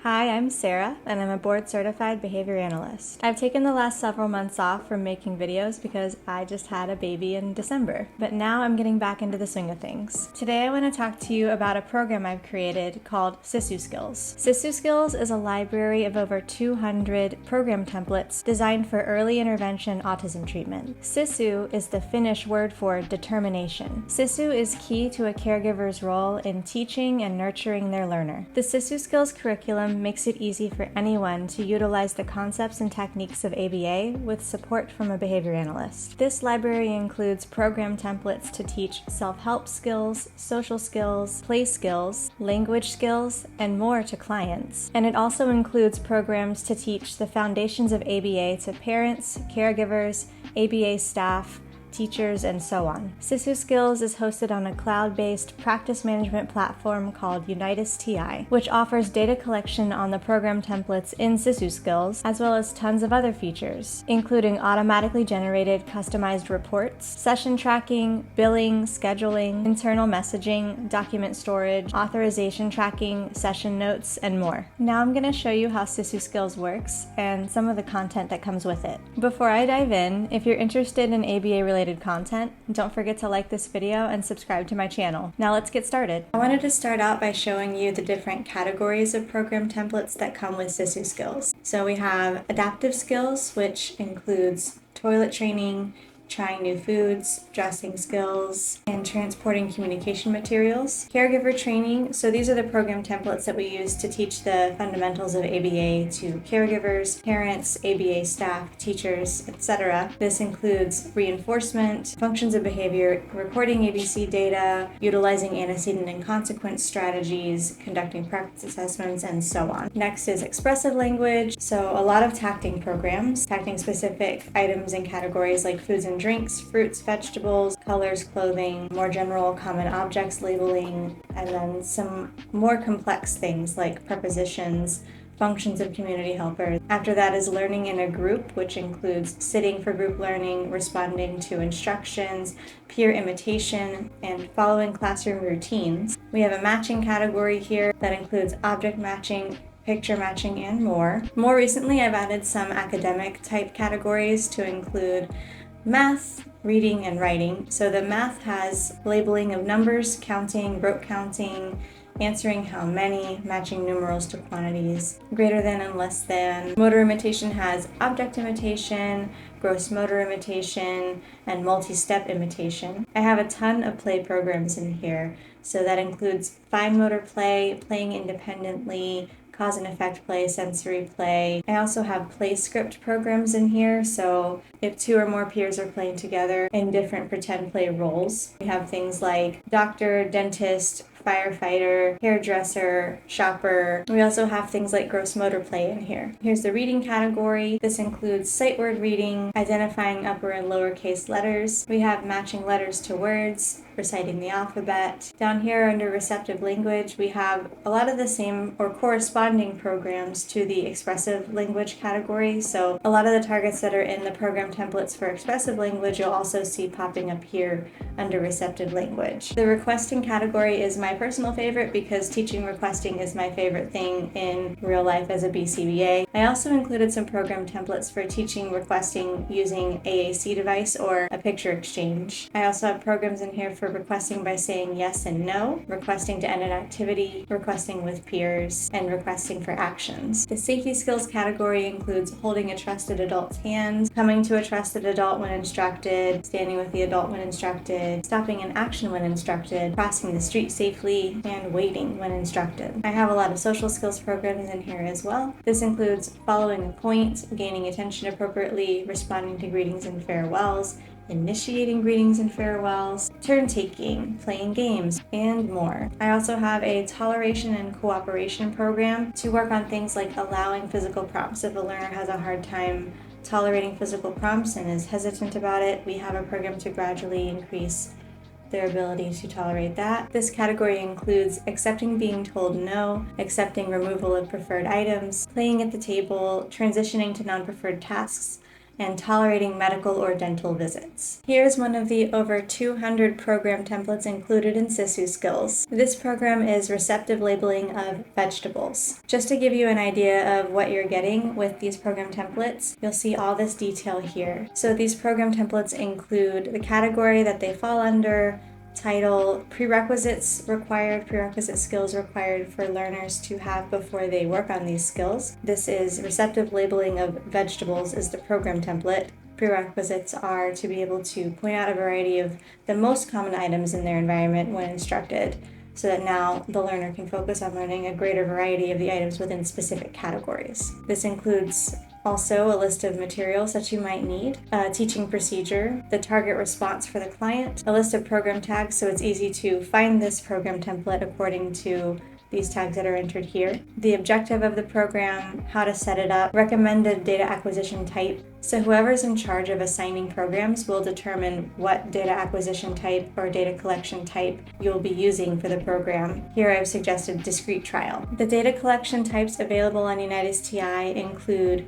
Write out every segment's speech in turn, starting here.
Hi, I'm Sarah, and I'm a board-certified behavior analyst. I've taken the last several months off from making videos because I just had a baby in December, but now I'm getting back into the swing of things. Today I want to talk to you about a program I've created called Sisu Skills. Sisu Skills is a library of over 200 program templates designed for early intervention autism treatment. Sisu is the Finnish word for determination. Sisu is key to a caregiver's role in teaching and nurturing their learner. The Sisu Skills curriculum makes it easy for anyone to utilize the concepts and techniques of ABA with support from a behavior analyst. This library includes program templates to teach self-help skills, social skills, play skills, language skills, and more to clients. And it also includes programs to teach the foundations of ABA to parents, caregivers, ABA staff, teachers, and so on. Sisu Skills is hosted on a cloud-based practice management platform called Unitas TI, which offers data collection on the program templates in Sisu Skills, as well as tons of other features, including automatically generated customized reports, session tracking, billing, scheduling, internal messaging, document storage, authorization tracking, session notes, and more. Now I'm going to show you how Sisu Skills works and some of the content that comes with it. Before I dive in, if you're interested in ABA-related content, don't forget to like this video and subscribe to my channel. Now let's get started. I wanted to start out by showing you the different categories of program templates that come with Sisu Skills. So we have adaptive skills, which includes toilet training, trying new foods, dressing skills, and transporting communication materials. Caregiver training, so these are the program templates that we use to teach the fundamentals of ABA to caregivers, parents, ABA staff, teachers, etc. This includes reinforcement, functions of behavior, reporting ABC data, utilizing antecedent and consequence strategies, conducting practice assessments, and so on. Next is expressive language, so a lot of tacting programs, tacting specific items and categories like foods and drinks, fruits, vegetables, colors, clothing, more general common objects labeling, and then some more complex things like prepositions, functions of community helpers. After that is learning in a group, which includes sitting for group learning, responding to instructions, peer imitation, and following classroom routines. We have a matching category here that includes object matching, picture matching, and more. More recently, I've added some academic type categories to include math, reading, and writing. So the math has labeling of numbers, counting, rote counting, answering how many, matching numerals to quantities, greater than and less than. Motor imitation has object imitation, gross motor imitation, and multi-step imitation. I have a ton of play programs in here. So that includes fine motor play, playing independently, cause and effect play, sensory play. I also have play script programs in here, so if two or more peers are playing together in different pretend play roles. We have things like doctor, dentist, firefighter, hairdresser, shopper. We also have things like gross motor play in here. Here's the reading category. This includes sight word reading, identifying upper and lowercase letters. We have matching letters to words, reciting the alphabet. Down here under receptive language, we have a lot of the same or corresponding programs to the expressive language category. So a lot of the targets that are in the program templates for expressive language, you'll also see popping up here under receptive language. The requesting category is my personal favorite because teaching requesting is my favorite thing in real life as a BCBA. I also included some program templates for teaching requesting using AAC device or a picture exchange. I also have programs in here for requesting by saying yes and no, requesting to end an activity, requesting with peers, and requesting for actions. The safety skills category includes holding a trusted adult's hands, coming to a trusted adult when instructed, standing with the adult when instructed, stopping an action when instructed, crossing the street safely, and waiting when instructed. I have a lot of social skills programs in here as well. This includes following a point, gaining attention appropriately, responding to greetings and farewells, initiating greetings and farewells, turn taking, playing games, and more. I also have a toleration and cooperation program to work on things like allowing physical prompts. If a learner has a hard time tolerating physical prompts and is hesitant about it, we have a program to gradually increase their ability to tolerate that. This category includes accepting being told no, accepting removal of preferred items, playing at the table, transitioning to non-preferred tasks, and tolerating medical or dental visits. Here's one of the over 200 program templates included in Sisu Skills. This program is receptive labeling of vegetables. Just to give you an idea of what you're getting with these program templates, you'll see all this detail here. So these program templates include the category that they fall under, title, prerequisite skills required for learners to have before they work on these skills. This is receptive labeling of vegetables is the program template. Prerequisites are to be able to point out a variety of the most common items in their environment when instructed, so that now the learner can focus on learning a greater variety of the items within specific categories. This includes also a list of materials that you might need, a teaching procedure, the target response for the client, a list of program tags so it's easy to find this program template according to these tags that are entered here, the objective of the program, how to set it up, recommended data acquisition type. So whoever's in charge of assigning programs will determine what data acquisition type or data collection type you'll be using for the program. Here I've suggested discrete trial. The data collection types available on UnitedSTI include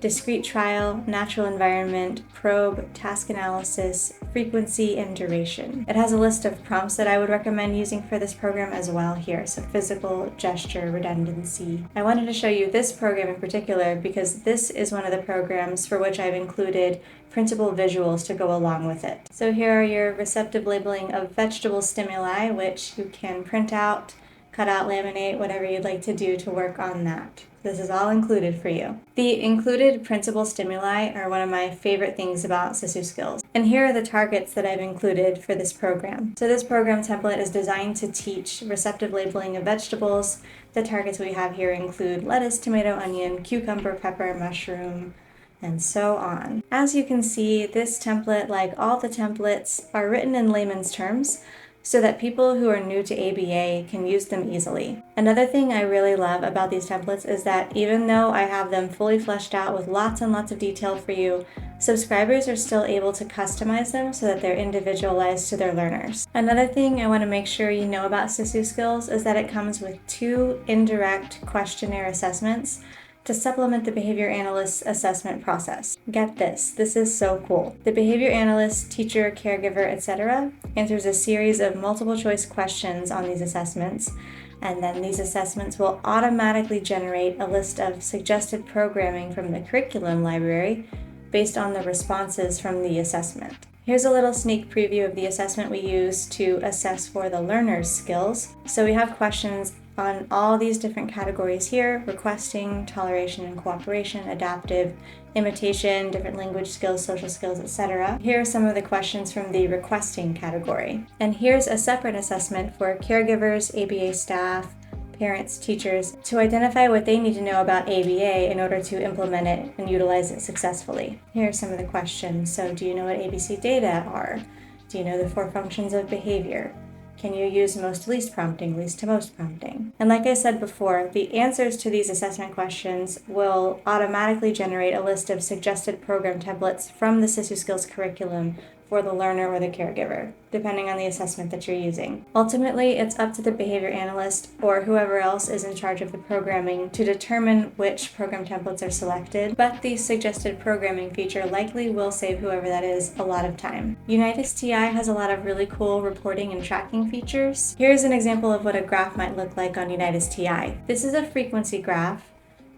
discrete trial, natural environment, probe, task analysis, frequency, and duration. It has a list of prompts that I would recommend using for this program as well here, so physical, gesture, redundancy. I wanted to show you this program in particular because this is one of the programs for which I've included printable visuals to go along with it. So here are your receptive labeling of vegetable stimuli, which you can print out, cut out, laminate, whatever you'd like to do to work on that. This is all included for you. The included printable stimuli are one of my favorite things about Sisu Skills. And here are the targets that I've included for this program. So this program template is designed to teach receptive labeling of vegetables. The targets we have here include lettuce, tomato, onion, cucumber, pepper, mushroom, and so on. As you can see, this template, like all the templates, are written in layman's terms, so that people who are new to ABA can use them easily. Another thing I really love about these templates is that even though I have them fully fleshed out with lots and lots of detail for you, subscribers are still able to customize them so that they're individualized to their learners. Another thing I want to make sure you know about Sisu Skills is that it comes with 2 indirect questionnaire assessments to supplement the behavior analyst's assessment process. Get this, this is so cool. The behavior analyst, teacher, caregiver, etc. answers a series of multiple choice questions on these assessments, and then these assessments will automatically generate a list of suggested programming from the curriculum library based on the responses from the assessment. Here's a little sneak preview of the assessment we use to assess for the learner's skills. So we have questions on all these different categories here: requesting, toleration and cooperation, adaptive, imitation, different language skills, social skills, etc. Here are some of the questions from the requesting category. And here's a separate assessment for caregivers, ABA staff, parents, teachers, to identify what they need to know about ABA in order to implement it and utilize it successfully. Here are some of the questions. So do you know what ABC data are? Do you know the 4 functions of behavior? Can you use most to least prompting, least to most prompting? And like I said before, the answers to these assessment questions will automatically generate a list of suggested program templates from the Sisu Skills curriculum for the learner or the caregiver, depending on the assessment that you're using. Ultimately, it's up to the behavior analyst or whoever else is in charge of the programming to determine which program templates are selected, but the suggested programming feature likely will save whoever that is a lot of time. UnitedSTI has a lot of really cool reporting and tracking features. Here's an example of what a graph might look like on UnitedSTI. This is a frequency graph,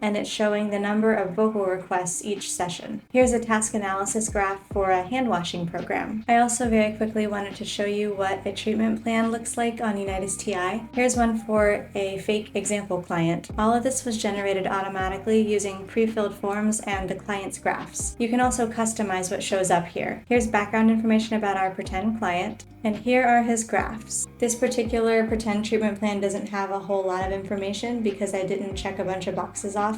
and it's showing the number of vocal requests each session. Here's a task analysis graph for a hand washing program. I also very quickly wanted to show you what a treatment plan looks like on UnitedSTI. Here's one for a fake example client. All of this was generated automatically using pre-filled forms and the client's graphs. You can also customize what shows up here. Here's background information about our pretend client, and here are his graphs. This particular pretend treatment plan doesn't have a whole lot of information because I didn't check a bunch of boxes off.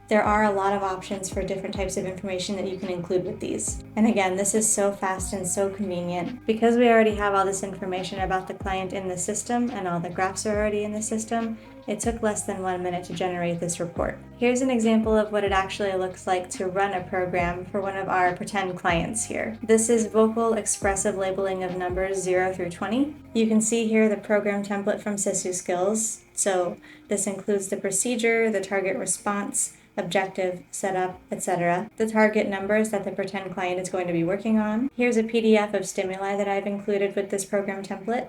There are a lot of options for different types of information that you can include with these. And again, this is so fast and so convenient. Because we already have all this information about the client in the system and all the graphs are already in the system, It took less than 1 minute to generate this report. Here's an example of what it actually looks like to run a program for one of our pretend clients here. This is vocal expressive labeling of numbers 0 through 20. You can see here the program template from Sisu Skills. So this includes the procedure, the target response, objective, setup, etc. The target numbers that the pretend client is going to be working on. Here's a PDF of stimuli that I've included with this program template.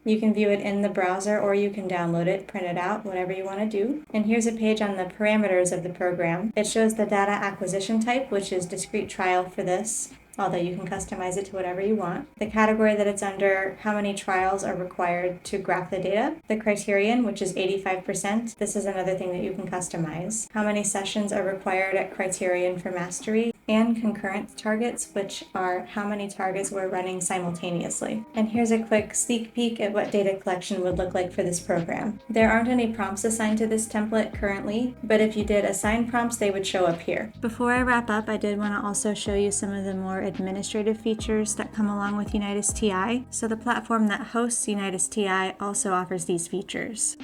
You can view it in the browser or you can download it, print it out, whatever you want to do. And here's a page on the parameters of the program. It shows the data acquisition type, which is discrete trial for this, although you can customize it to whatever you want. The category that it's under, how many trials are required to graph the data. The criterion, which is 85%. This is another thing that you can customize. How many sessions are required at criterion for mastery. And concurrent targets, which are how many targets we're running simultaneously. And here's a quick sneak peek at what data collection would look like for this program. There aren't any prompts assigned to this template currently, but if you did assign prompts, they would show up here. Before I wrap up, I did want to also show you some of the more administrative features that come along with Unitas TI. So the platform that hosts Unitas TI also offers these features.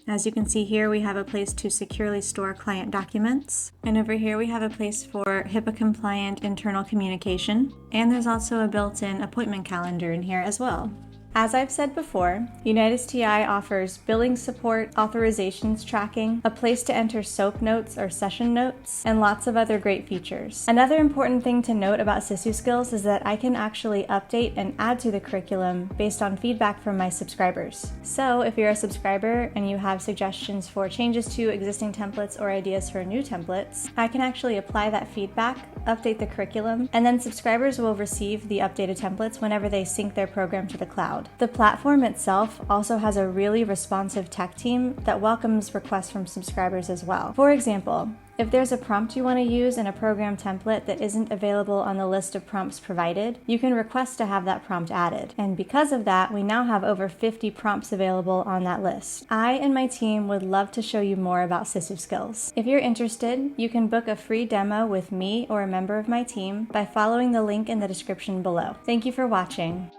As you can see here, we have a place to securely store client documents. And over here, we have a place for HIPAA-compliant internal communication. And there's also a built-in appointment calendar in here as well. As I've said before, Unitas TI offers billing support, authorizations tracking, a place to enter SOAP notes or session notes, and lots of other great features. Another important thing to note about Sisu Skills is that I can actually update and add to the curriculum based on feedback from my subscribers. So if you're a subscriber and you have suggestions for changes to existing templates or ideas for new templates, I can actually apply that feedback, update the curriculum, and then subscribers will receive the updated templates whenever they sync their program to the cloud. The platform itself also has a really responsive tech team that welcomes requests from subscribers as well. For example, if there's a prompt you want to use in a program template that isn't available on the list of prompts provided, you can request to have that prompt added. And because of that, we now have over 50 prompts available on that list. I and my team would love to show you more about Sisu Skills. If you're interested, you can book a free demo with me or a member of my team by following the link in the description below. Thank you for watching.